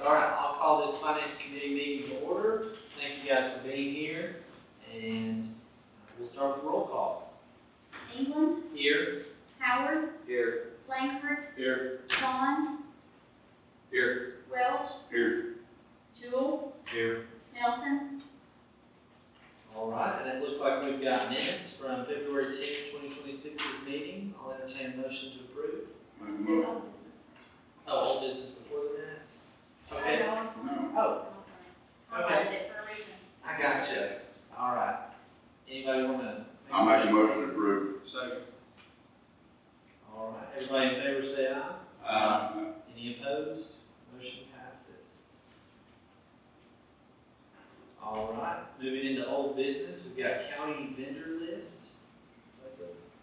All right, I'll call this finance committee meeting to order. Thank you guys for being here, and we'll start with roll call. England, Here. Howard, Here. Langford, Here. Vaughn, Here. Welch, Here. Jewell, Here. Nelson. All right, and it looks like we've got minutes from February 10th, 2026 meeting. I'll entertain a motion to approve. Oh, old business before the minutes? Okay. Oh, Highlighted it for a reason. I gotcha. All right. Anybody want to? I'll make a motion to approve. Second. All right, everybody in favor say aye. Any opposed? Motion passes. All right, moving into old business, we've got county vendor list.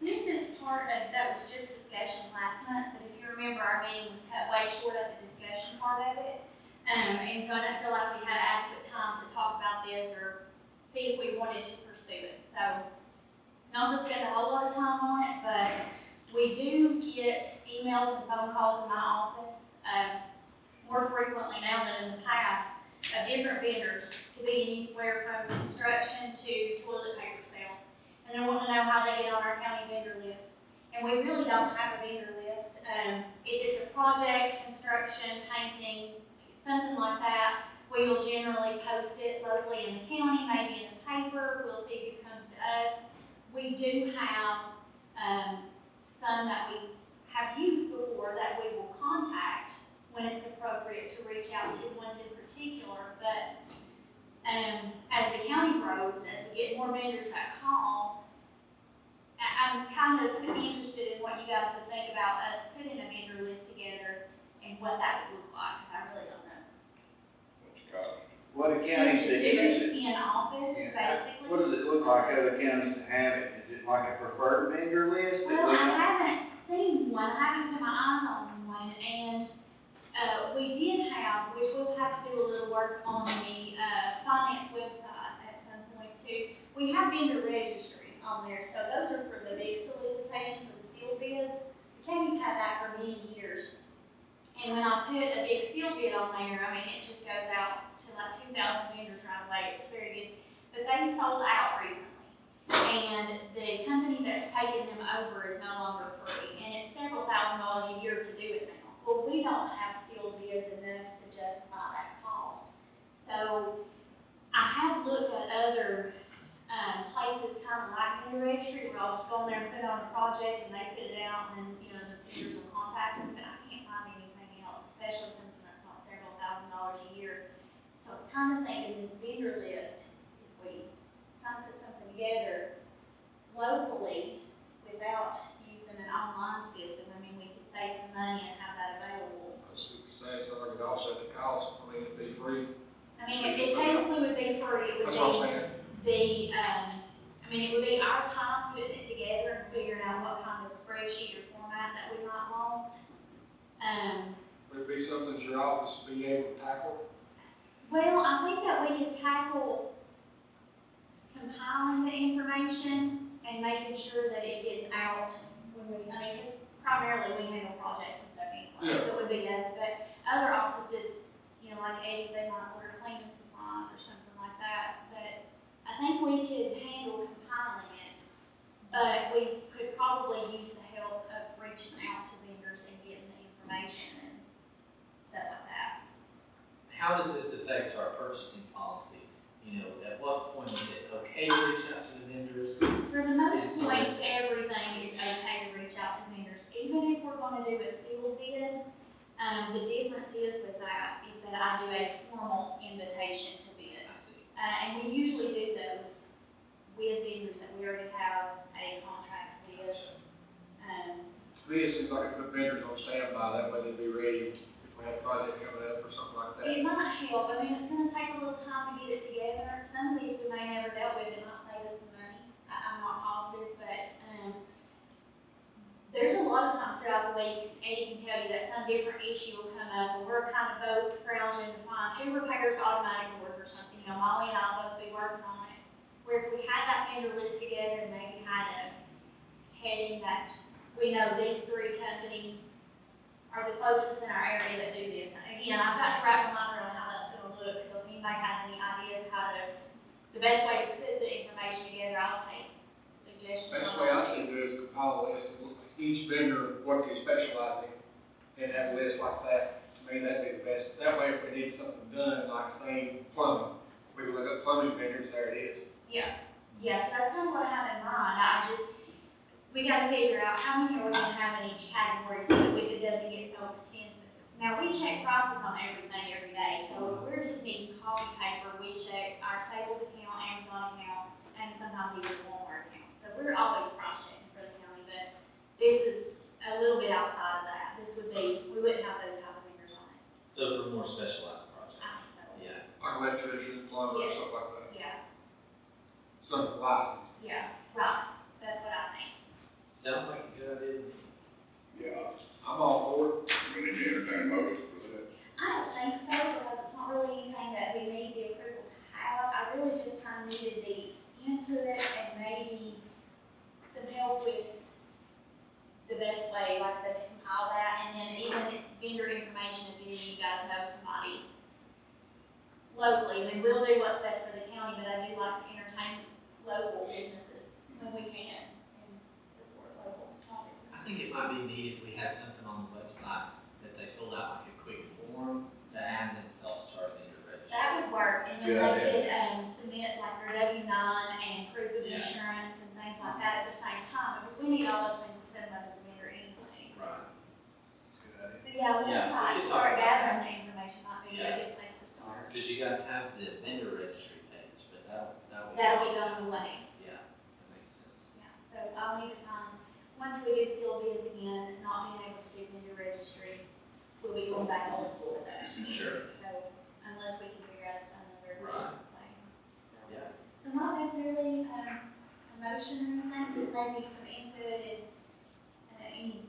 This is part of, that was just discussion last month, but if you remember, our meeting was cut way short of the discussion part of it. And so I don't feel like we had adequate time to talk about this or see if we wanted to pursue it. So, not to spend a whole lot of time on it, but we do get emails and phone calls in my office, more frequently now than in the past, of different vendors, to be anywhere from construction to toilet paper sales. And they want to know how they get on our county vendor list. And we really don't have a vendor list. If it's a project, construction, painting, something like that, we will generally post it locally in the county, maybe in the paper. We'll see who comes to us. We do have some that we have used before that we will contact when it's appropriate to reach out to ones in particular. But as the county grows, as we get more vendors that call, I'm kind of interested in what you guys would think about us putting a vendor list together and what that would look like, because I really don't know. What's the cost? What do counties that use it? In office, basically. What does it look like other counties that have it? Is it like a preferred vendor list? that Well, we I don't- haven't seen one, I haven't put my eyes on one, and, we did have, which we'll have to do a little work on the, finance website at some point too. We have vendor registries on there, so those are for the big solicitations for the seal bids. The county's had that for many years. And when I put a big seal bid on there, I mean, it just goes out to like 2,000 vendors right away, it's very good. But they sold out recently, and the company that's taking them over is no longer free, and it's several $1,000s a year to do it now. Well, we don't have sealed bids enough to justify that cost. So, I have looked at other, places kind of like vendor registry, where I'll just go in there and put on a project, and they put it out, and then, you know, the vendors will contact us, but I can't find anything else, especially since that's not several $1,000s a year. So, I'm kind of thinking this vendor list, if we kind of put something together locally without using an online system, I mean, we could save some money and have that available. I was saying, so like it offset the cost, I mean, it'd be free. I mean, it technically would be free, it would That's what I'm be saying. I mean, it would be our time putting it together and figuring out what kind of spreadsheet or format that we might want. Would it be something that your office would be able to tackle? Well, I think that we could tackle compiling the information and making sure that it gets out when we, I mean, 'cause primarily we handle projects and stuff anyway, Yeah. so it would be us, but other offices, you know, like Eddie, they might order cleaning supplies or something like that, but I think we could handle compiling it, but we could probably use the help of reaching out to vendors and getting the information and stuff like that. How does this affect our purchasing policy? You know, at what point is it okay to reach out to the vendors? For the most part, everything is okay to reach out to vendors, even if we're gonna do a sealed bid. The difference is with that, is that I do a formal invitation to bid. I see. And we usually do those with vendors that we already have a contract with. To me, it seems like it put vendors on standby, that way they'd be ready if we had a project coming up or something like that. It might help, I mean, it's gonna take a little time to get it together. Some of these we may never dealt with, it might save us some money. I'm not positive, but, there's a lot of times throughout the week, Eddie can tell you that some different issue will come up, and we're kind of both scrounging to find who repairs automatic doors or something. You know, Molly and I'll both be working on it. Where if we had that vendor list together and maybe had a heading that we know these three companies are the closest in our area that do this. Again, I've got to wrap my mind the best way to put the information together, I'll take suggestions. Best on way I that. see it is compile a list of each vendor, what they specialize in, and have a list like that. To me, that'd be the best. That way, if we need something done, like say plumbing, we can look up plumbing vendors, there it is. Yeah, yeah, so that's kind of what I have in mind, we gotta figure out how many are we gonna have in each category, so that if it doesn't get so extensive. Now, we check prices on everything every day, so if we're just needing coffee paper, we check our Staples account, Amazon account, and sometimes even Walmart account. So we're always cross-checking for the county, but this is a little bit outside of that. This would be, we wouldn't have those type of fingers on it, So for more specialized projects? I think so. Yeah. Like electrician, plumber, Yes. stuff like that. Yeah, Something licensed. yeah, right, that's what I think. Sounds like a good idea to me. Yeah, I'm all for it. we need to entertain a motion for that. I don't think so, because it's not really anything that we need the approval to have. I really just kind of needed the input and maybe some help with the best way, like I said, to compile that, and then even vendor information, if any of you guys know somebody locally. I mean, we'll do what's best for the county, but I do like to entertain local businesses when we can, and support local small businesses. I think it might be neat if we had something on the website that they filled out like a quick form to add themselves to our vendor registry. That would work, and then Good they idea. could, submit like their W-9 and proof of Yeah. insurance and things like that at the same time, because we need all those things to send them as a vendor anyway. Right. Good idea. So, yeah, Yeah, we website, should talk start about gathering the information might be a Yeah. good place to start. Because you guys have the vendor registry page, but that'll be. That'll be going away, Yeah, that makes sense. yeah, so I'll need to find, once we do field bids again, not being able to do vendor registry, we'll be going back old school with that. Sure. So, unless we can figure out another Right. way. So, Yeah. so not necessarily, a motion or anything, just maybe some input and, any,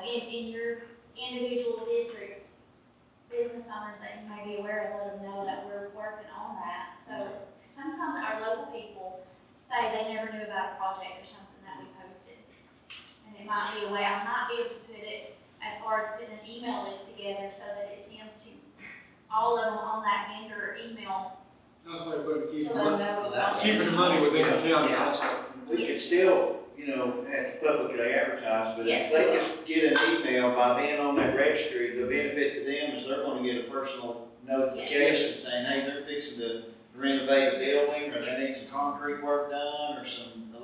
in your individual district, business owners that you may be aware of, let them know that we're working on that. So sometimes our local people say they never knew about a project or something that we posted. And it might be a way, I might be able to put it as far as putting an email list together so that it sends to all of them on that vendor email, That's the way to keep so the they'll money, know. Well, that- keeping the money within the county Yeah. also. We could still, have to publicly advertise, but Yes, if they we will. just get an email by being on that registry, the benefit to them is they're gonna get a personal notification saying, hey, they're fixing to renovate a building, or they need some concrete work done, or some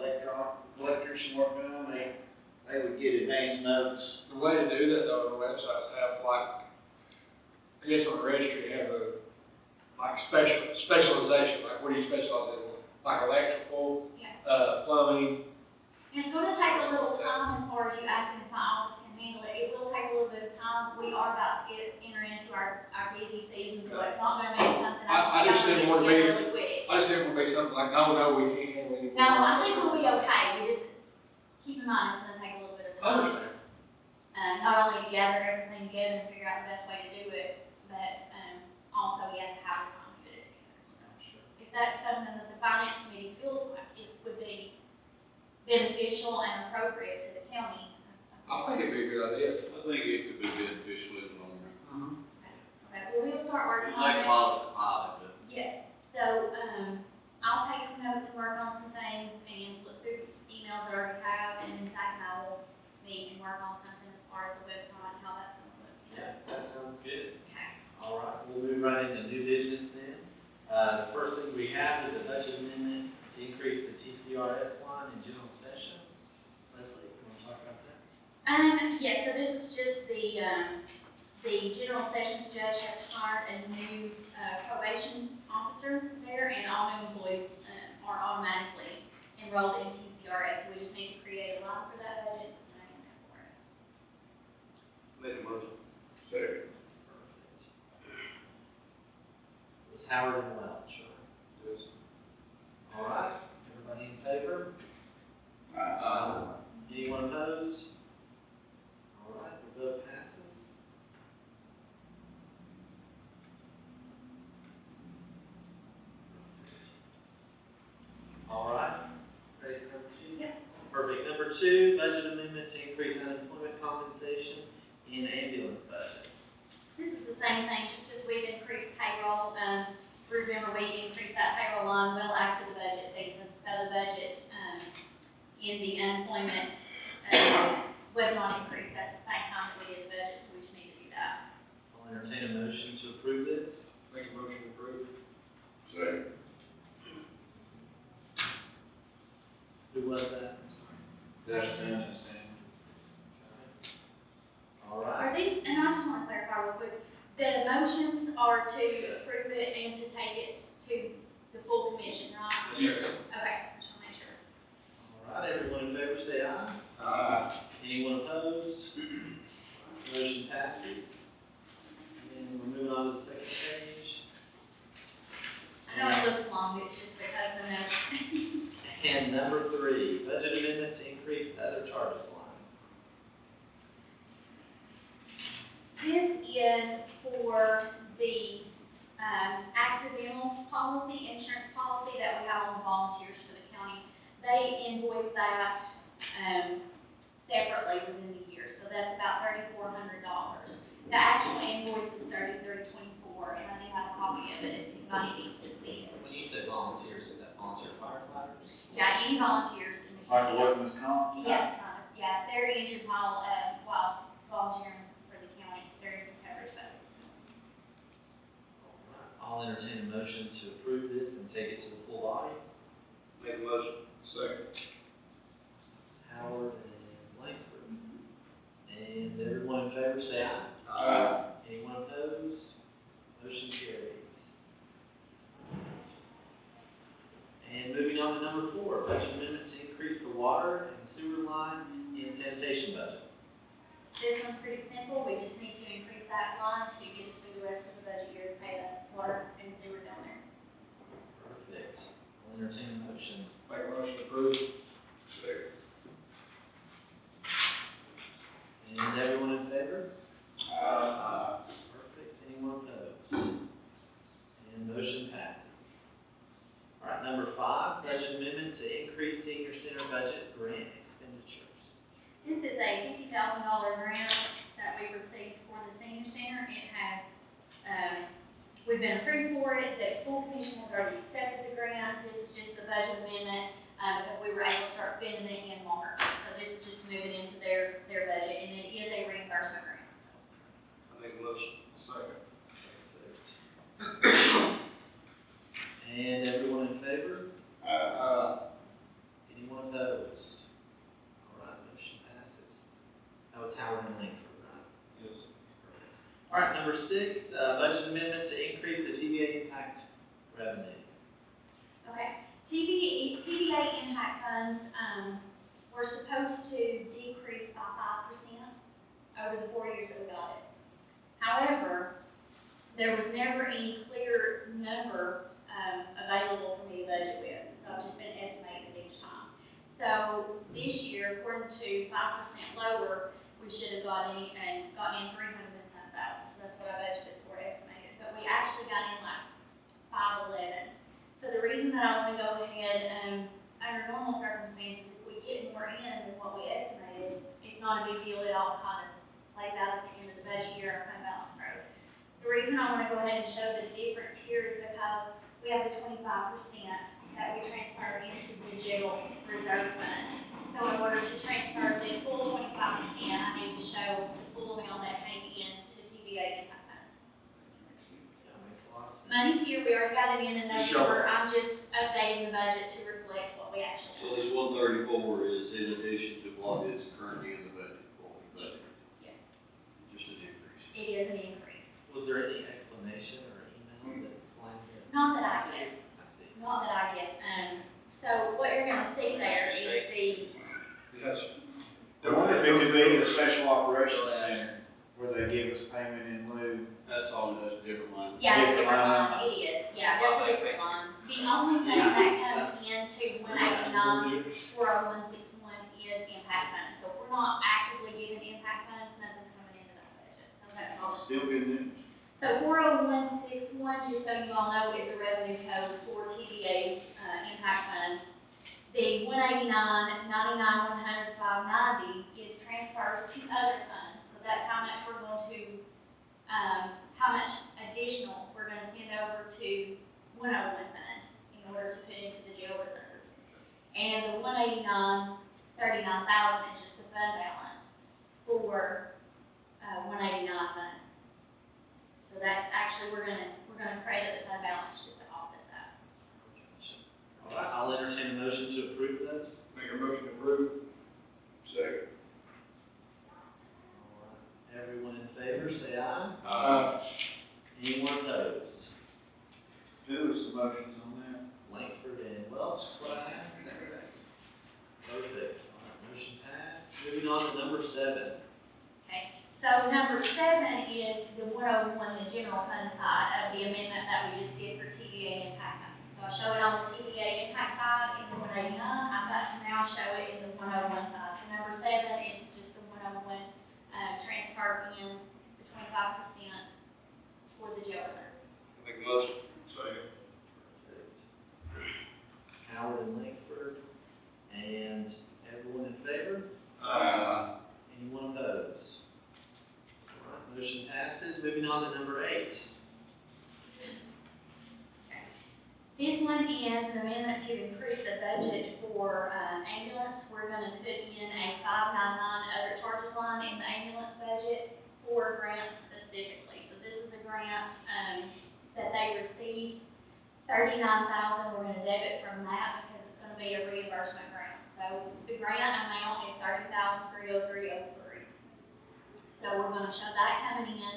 electrician work done, they would get advance notice. The way to do that though on the website is have like, I guess on the registry, have like specialization, like what do you specialize in? Like electrical, Yeah. plumbing. It's gonna take a little time as far as you asking if my office can handle it. It will take a little bit of time. We are about to enter into our busy season, so it's not gonna be something I just didn't wanna be- really quick. I just didn't want to be something like, oh, no, we can't handle anything. No, I think we'll be okay. We just, keep in mind, it's gonna take a little bit of I time. understand. Not only to gather everything together and figure out the best way to do it, but, also we have to have the time to put it together. So if that's something that the finance committee feels like it would be beneficial and appropriate to the county. I think it'd be a good idea. I think it could be beneficial in the long run. Okay, well, we'll start working on it. pilot, but. Yes, so, I'll take some notes and work on some things and look through emails I already have, and then Zach and I will meet and work on something as far as the website and how that's gonna look. Yeah, that sounds good. Okay. All right, we'll move right into new business then. The first thing we have is a budget amendment to increase the TCRS line in general session. Leslie, you want to talk about that? Yeah, so this is just the general sessions judge has hired a new, probation officer there, and all new employees, are automatically enrolled in TCRS. We just need to create a line for that budget, and I can pay for it. Make a motion. Second. Perfect. It's Howard and Welch, right? Yes. All right, everybody in favor? Anyone opposed? All right, the vote passes. All right, ready for number two? Yep. Perfect. Number two, budget amendment to increase unemployment compensation in ambulance budget. This is the same thing, just as we've increased payroll, remember we increased that payroll line well after the budget season, so the budget, in the unemployment, was not increased at the same time that we did the budget, so we just need to do that. I'll entertain a motion to approve this. Make a motion to approve. Second. Who was that? Dustin. All right. Are these, and I just wanna clarify real quick, the motions are to approve it and to take it to the full commission, right? Yes. Okay, just wanna make sure. All right, everyone in favor, say aye. Anyone opposed? Motion passes. And we're moving on to the second page. I know it looks long, it's just because of the notes. And number 3, budget amendment to increase other charges line. This is for the, accidental policy, insurance policy that we have on the volunteers for the county. They invoice that, separately within the year, so that's about $3,400. The actual invoice is $33.24, and I do have a copy of it if anybody needs to see it. When you say volunteers, is that volunteer firefighters? Yeah, any volunteers in the Like a county. workman's comp? Yes, yeah, they're injured while volunteering for the county, there is some coverage for it. All right, I'll entertain a motion to approve this and take it to the full body. Make a motion. Second. Howard and Langford. And everyone in favor, say aye. Anyone opposed? Motion carries. And moving on to number 4, budget amendment to increase the water and sewer line and sanitation budget. This one's pretty simple, we just need to increase that line to get us through the rest of the budget year to pay the water and sewer down there. Perfect. I'll entertain a motion. Make a motion to approve. Second. And everyone in favor? Aye. Perfect. Anyone opposed? And motion passes. All right, number 5, budget amendment to increase senior center budget grant expenditures. This is a $50,000 grant that we received for the senior center. It has, we've been approved for it, the full commission has already accepted the grant. This is just a budget amendment, because we were able to start spending it in March. So this is just moving into their budget, and it is a reimbursement grant. I make a motion. Second. And everyone in favor? Anyone opposed? All right, motion passes. That was Howard and Langford, right? Yes. All right, number 6, budget amendment to increase the TVA impact revenue. Okay, TVA impact funds, were supposed to decrease by 5% over the 4 years that we got it. However, there was never any clear number, available for me to budget with, so I've just been estimating each time. So this year, according to 5% lower, we should have gotten in 300 and some thousand, so that's what I budgeted for estimated, but we actually got in like 511. So the reason that I wanna go ahead, under normal circumstances, if we get more in than what we estimated, it's not a big deal at all, kind of plays out at the end of the budget year, our fund balance grows. The reason I wanna go ahead and show the difference here is because we have the 25% that we transfer into the general reserve fund. So in order to transfer the full 25%, I need to show the full amount that came into the TVA impact fund. That makes a lot of sense. Money's here, we already got it in Just show November, I'm just updating the budget to reflect what we actually So have. this 134 is in addition to what is currently in the budget, what we budgeted? Yes. Just an increase? It is an increase, Was there any explanation or email that explained it? not that I get, I see. not that I get, so what you're gonna see there is the, Yes. I wonder if it could be a special operations center where they give us payment in lieu. That's all, that's a different line. yeah, Different different line. line, it is, yeah, that's a different line. The only thing that comes into 189, 40161 is impact funds, so if we're not actively getting impact funds, nothing's coming into that budget, so that's all. Still good news. So 40161, just so you all know, is the revenue code for TDA's, impact funds. The 189, 99, 100, 590 is transfers to other funds, so that's how much we're going to, how much additional we're gonna send over to $189,39 is just the fund balance for, 189 fund. So that's actually, we're gonna credit the fund balance just to offset that. All right, I'll entertain a motion to approve those. Make a motion to approve. Second. All right, everyone in favor, say aye. Anyone opposed? Who was the motions on that? Langford and Welch, what I have? Perfect. All right, motion passed. Moving on to number 7. Okay, so number 7 is the 101, the general fund side of the amendment that we just did for TDA impact. So I show it on the TDA impact side in the 189, I'm about to now show it in the 101 side. So number 7 is just the 101, transfer in the 25% for the jail reserve. Make a motion. Second. Howard and Langford, and everyone in favor? Anyone opposed? All right, motion passes. Moving on to number 8. This one is an amendment to increase the budget for, ambulance. We're gonna put in a 599 other charges line in the ambulance budget for grants specifically. So this is a grant, that they received, 39,000, we're gonna debit from that because it's gonna be a reimbursement grant. So the grant amount is 30,303.03. So we're gonna show that coming in.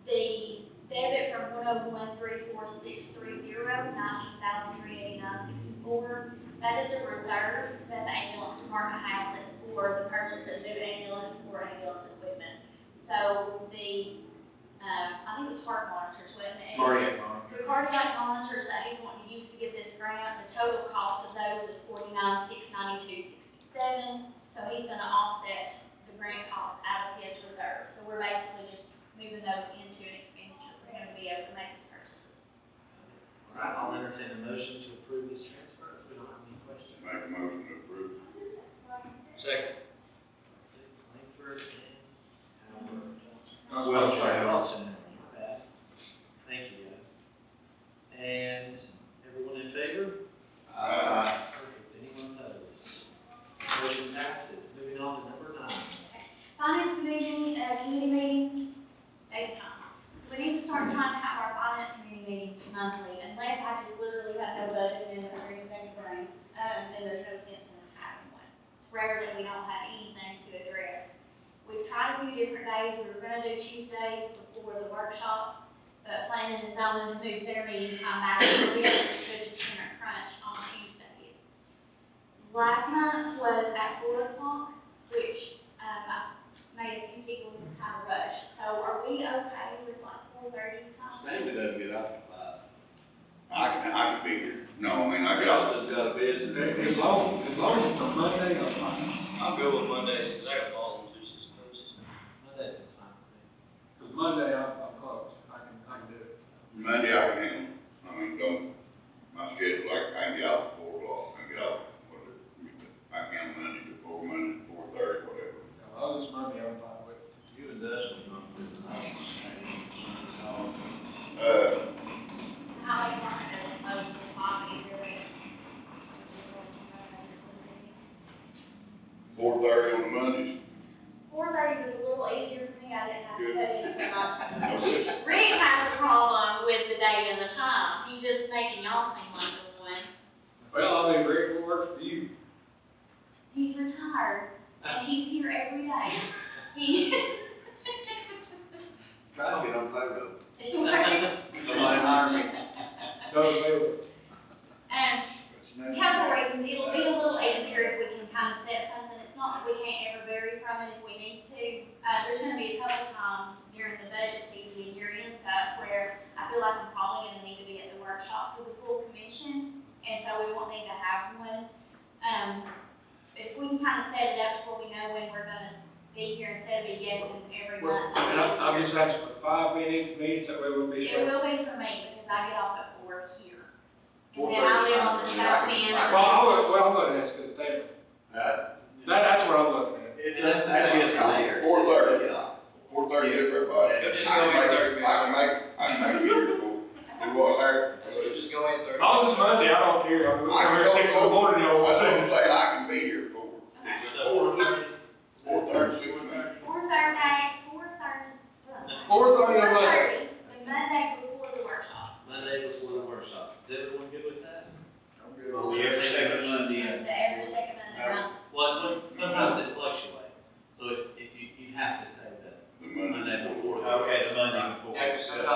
The debit from 101-34630, 19,389.64. That is a reserve that the ambulance department has for the purchase of new ambulance or ambulance equipment. So the, I think it was heart monitors, wasn't it? The cardiac monitors that he's wanting to use to get this grant, the total cost of those is $49,692.67. So he's gonna offset the grant cost out of his reserve. So we're basically just moving those into an expenditure for him to be able to make these purchases. All right, I'll entertain a motion to approve this transfer if we don't have any questions. Make a motion to approve. Second. Langford and Howard. Welch. Welch and Howard, my bad. Thank you, guys. And everyone in favor? Perfect. Anyone opposed? Motion passes. Moving on to number 9. Finance committee, committee meetings, date time. We need to start trying to have our finance committee meetings monthly, unless I just literally have no budget in or anything running, then there's no sense in having one. It's rare that we don't have anything to address. We've tried a few different days, we were gonna do Tuesdays before the workshop, but planning and zoning moved their meeting time back, so we actually could just enter crunch on Tuesdays. Last month was at 4 o'clock, which, I made a few people kind of rush. So are we okay with like 4:30 time? Maybe doesn't get out to 5. I can be here. No, I mean, I got. Justin's got a business. As long as it's a Monday, I'm fine. I'm good with Mondays, 'cause I got balls and juices. Monday is fine with me. Cause Monday, I'm close, I can do it. Monday I can handle, I mean, my schedule, I can get out at 4 o'clock, I can get out, I can handle Monday before 4:30, whatever. As long as it's Monday, I'm fine with it. You and Dustin are gonna do the night one. How much more does it close to the clock either way? 4:30 on the Mondays. 4:30 was a little easier for me, I didn't have to put in so much. No good. Rick has a problem with the date and the time, he's just making y'all seem like the one. Well, I mean, Rick, what works for you? He's retired, and he's here every day. He. Try to get on photo. Somebody hire me. No, available. Couple reasons, it'll be a little easier if we can kind of set something, it's not that we can't ever vary from it if we need to. There's gonna be a couple times during the budget season and year-end stuff where I feel like I'm probably gonna need to be at the workshop for the full commission, and so we won't need to have one. If we can kind of set it up before we know when we're gonna be here instead of be guessing every Well, month. and I'm just asking for 5 minute meetings, that way we'll be It sure. will be for me, because I get off at 4 here. And 4:30 then I live on the is fine for me. south I can- end. Well, I'm gonna ask this table. That's what I'm looking at. That's just later. 4:30. Yeah. 4:30 is everybody. It'll just go in 30 minutes. I can make it here before, do what, Larry? We'll just go in 30. As long as it's Monday, I don't care, I'm I can gonna go, go 6 in the morning, y'all I want was to. gonna say, I can be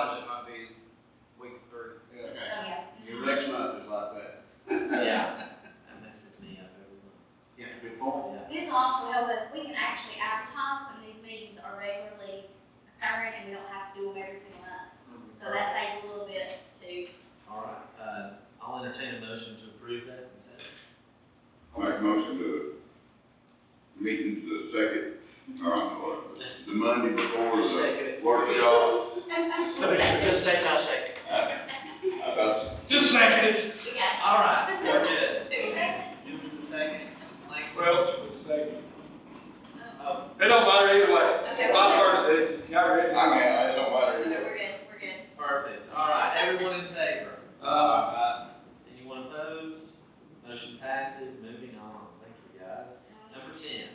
Sometimes it might be week three. Yeah. Oh, yeah. Your next month is like that. Yeah. That messes me up every month. Yeah, good point. Yeah. This will also help us, we can actually advertise when these meetings are regularly occurring, and we don't have to do them every single month. So that saves a little bit too. All right, I'll entertain a motion to approve that consent. I'll make a motion to meeting the second, the Monday before the workshop. Just take our second. I thought, Just second. We got it. All right, we're good. Second. Like, Well, second. oh, It don't matter either way. Okay. My first is, y'all ready? I mean, it don't matter. Okay, we're good, we're good. perfect. All right, everyone in favor? Anyone opposed? Motion passes. Moving on. Thank you, guys. Number 10.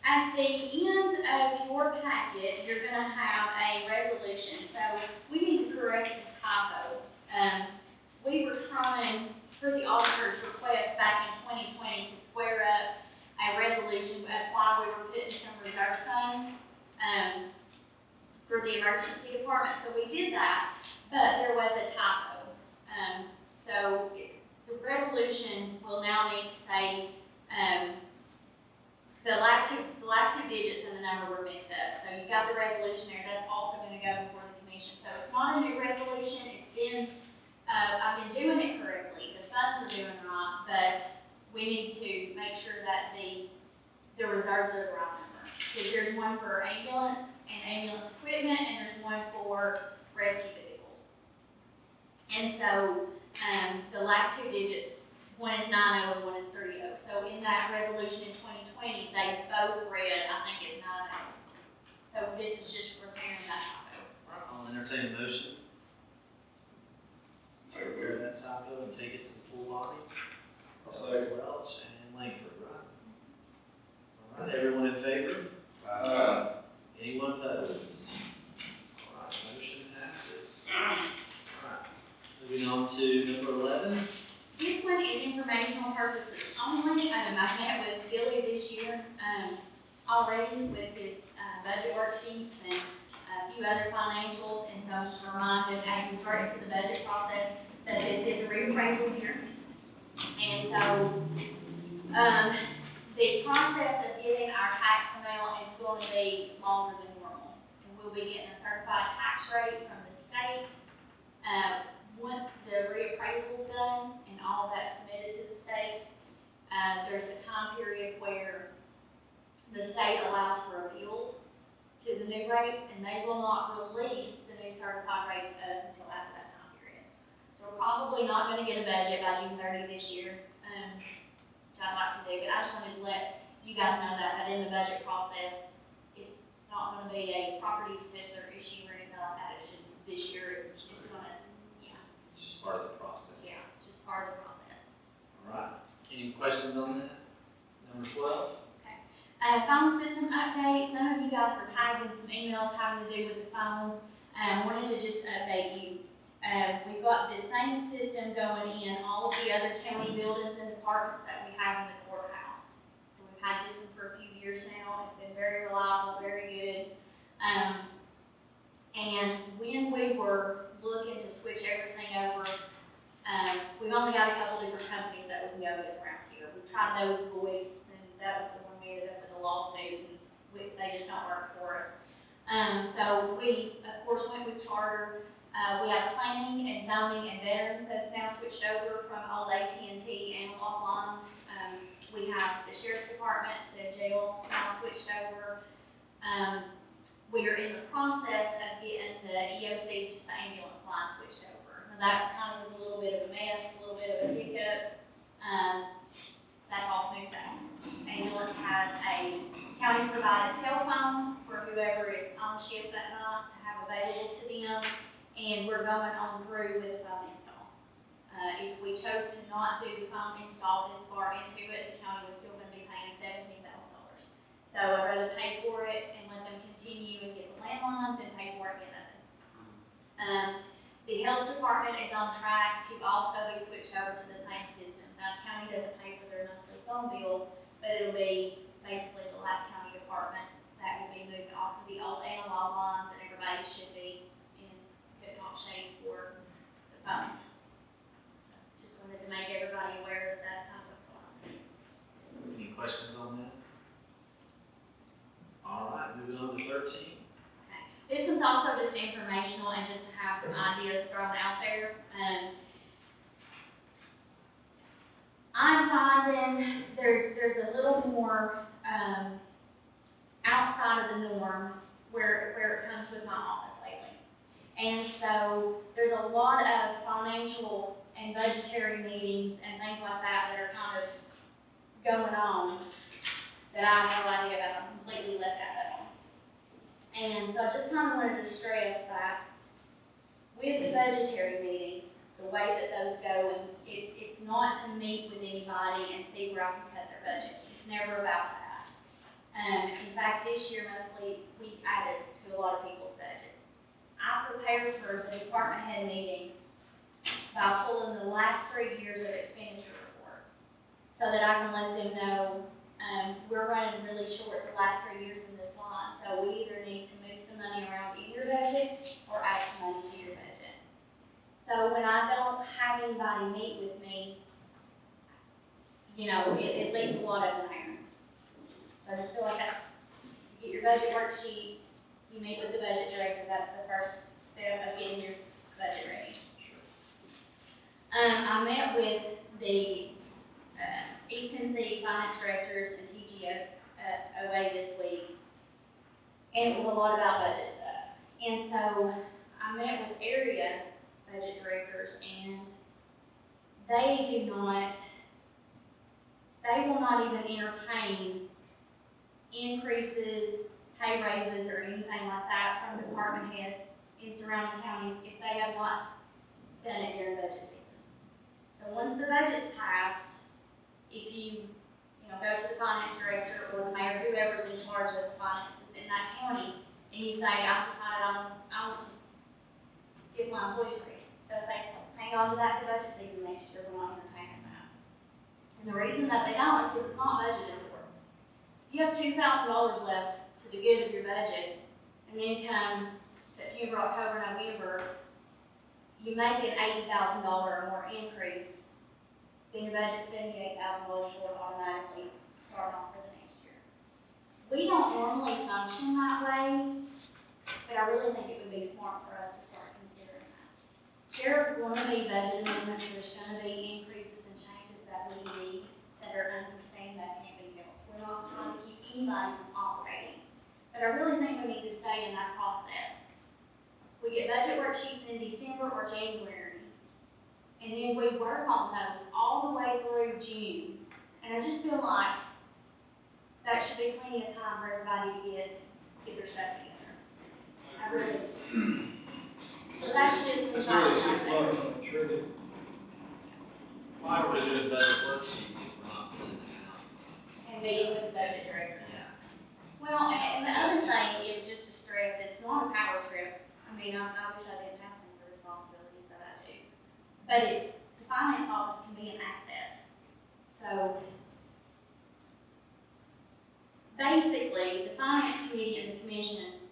At the end of your packet, you're gonna have a resolution, so we need to correct this typo. We were trying, for the auditor's request back in 2020, to square up a resolution of why we were putting some reserve funds, for the emergency department, so we did that, but there was a typo. So the resolution will now need to say, the last two digits and the number were mixed up. So you've got the resolution there, that's also gonna go before the commission. So it's not a new resolution, it's been, I've been doing it correctly, the funds are doing right, but we need to make sure that the reserves are the right number. Because there's one for ambulance and ambulance equipment, and there's one for rescue vehicles. And so, the last two digits, one is 90 and one is 30. So in that resolution in 2020, they both read, I think it's 90. So this is just repairing that typo. All right, I'll entertain a motion. To repair that typo and take it to the full body. I'll second. Welch and Langford, right? All right, everyone in favor? Anyone opposed? All right, motion passes. All right, moving on to number 11. This one is informational purposes only. I met with Billy this year, already with his, budget worksheets and a few other financials, and so just reminded as we start into the budget process that this is a reappraisal year. And so, the process of getting our tax amount is going to be longer than normal. And we'll be getting a certified tax rate from the state. Once the reappraisal is done and all that's submitted to the state, there's a time period where the state allows for appeals to the new rate, and they will not release the new certified rate to us until after that time period. So we're probably not gonna get a budget by June 30 this year, which I'd like to do, but I just wanted to let you guys know that in the budget process, it's not gonna be a property assessor issue or anything like that, it's just this year, it's just gonna, It's just part of the process. yeah, it's just part of the process. All right, any questions on that? Number 12. Phone system update, some of you guys were tagging some emails having to do with the phone, wanted to just update you. We've got the same system going in all of the other county buildings and departments that we have in the courthouse. So we've had this one for a few years now, it's been very reliable, very good. And when we were looking to switch everything over, we've only got a couple different companies that we can go with around here. We tried those boys, and that was the one we ended up with a lawsuit, and they just don't work for us. So we, of course, went with Charter. We have planning and zoning and veterans that's now switched over from old AT&T analog lines. We have the sheriff's department, the jail now switched over. We are in the process of getting the EOC, just the ambulance line switched over. Now that kind of was a little bit of a mess, a little bit of a hiccup. That's all smoothed out. Ambulance has a county-provided cell phone for whoever is on shift that night to have available to them, and we're going on through with the phone install. If we chose to not do the phone install this far into it, the county was still gonna be paying $17,000. So I'd rather pay for it and let them continue and get the landlines than pay for it and get nothing. The health department is on track to also be switched over to the same system. Now, the county doesn't pay for their monthly phone bill, but it'll be basically the last county department that will be moved off of the old analog lines, and everybody should be some ideas thrown out there. I'm finding there's a little more, outside of the norm where it comes with my office lately. And so there's a lot of financial and budgetary meetings and things like that are kind of going on that I have no idea about. I'm completely left out of them. And so I just kind of wanted to stress that with the budgetary meetings, the way that those go, and it's not to meet with anybody and see where I can cut their budget. It's never about that. In fact, this year mostly, we added to a lot of people's budgets. I prepared for the department head meeting by pulling the last 3 years of expenditure report, so that I can let them know, we're running really short the last 3 years in this line, so we either need to move some money around in your budget or add some money to your budget. So when I don't have anybody meet with me, you know, it leaves a lot up in there. So I just feel like you get your budget worksheet, you meet with the budget director, that's the first step of getting your budget ready. I met with the, East Tennessee finance directors and TGOA this week, and it was a lot about budget stuff. And so I met with area budget directors, and they will not even entertain increases, pay raises, or anything like that from department heads in surrounding counties if they have not done it during budget season. So once the budget's passed, if you go to the finance director or the mayor, whoever's in charge of the finances in that county, and you say, I want to give my employees raise. So if they hang on to that to budget season next year, we're not entertaining that. And the reason that they don't is because it's not budgeted for. You have $2,000 left to the good of your budget, and then come September, October, November, you make an $80,000 or more increase, then your budget's $78,000 short automatically starting off for the next year. We don't normally function that way, but I really think it would be smart for us to start considering that. Sheriff's going to be budget amendments, there's going to be increases and changes that we need that are unforeseen that can't be helped. We're not trying to keep anybody from operating, but I really think we need to stay in that process. We get budget worksheets in December or January, and then we work on those all the way through June. And I just feel like that should be plenty of time for everybody to get their stuff together. I really do. So that's just That's some really thoughts 6 out there. months, I'm sure that. Why are we doing budget worksheet if we're not sending it out? And meeting with the budget director. Yeah. Well, and the other thing is just to stress, it's not a power trip. I mean, I wish I didn't have some of the responsibilities that I do. But the finance office can be an asset. So, basically, the finance committee and the commission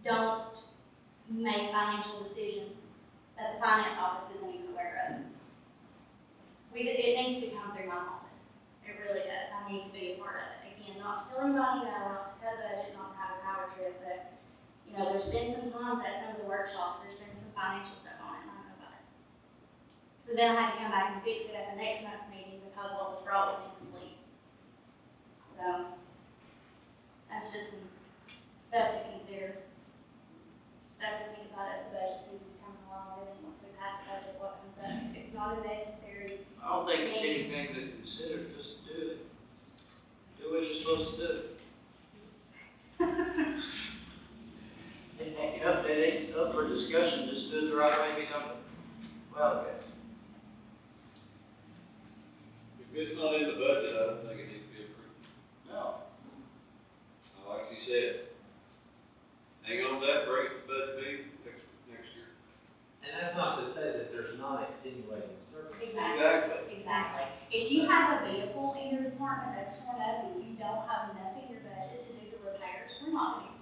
don't make financial decisions that the finance office isn't even aware of. It needs to come through my office. It really does. I need to be a part of it. Again, not to tell anybody no, not to cut budget, not to have a power trip, but, there's been some times at some of the workshops, there's been some financial stuff on it, and I know about it. So then I had to come back and fix it at the next month's meeting because what was brought was incomplete. So, that's just some stuff to consider. Stuff to think about as the budget season comes along, and then once we pass the budget, what comes up. If it's not a necessary, I don't think it's anything to consider, just do it. Do what you're supposed to do. If it ain't up for discussion, just do it the right way, well, okay. If it's not in the budget, I don't think it needs to be approved. No. Like you said, hang on to that, break the budget meeting next year. And that's not to say that there's not extenuating circumstances. Exactly. If you have a vehicle in your department that's torn up and you don't have enough in your budget to do the repairs, we're not gonna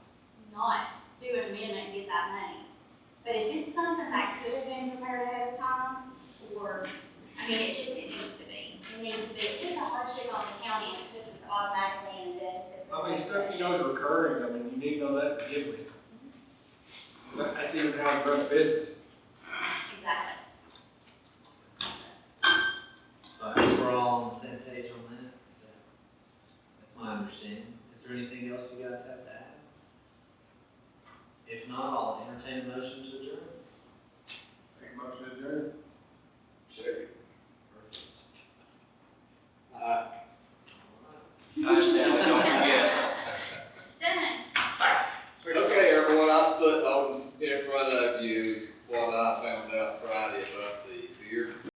not do an amendment and get that money. But if it's something that could have been prepared ahead of time, or, it needs to be. It needs to be, it's just a hardship on the county and it puts us automatically in a deficit. Stuff you know is recurring, you need to know that to begin with. That's even how to run a business.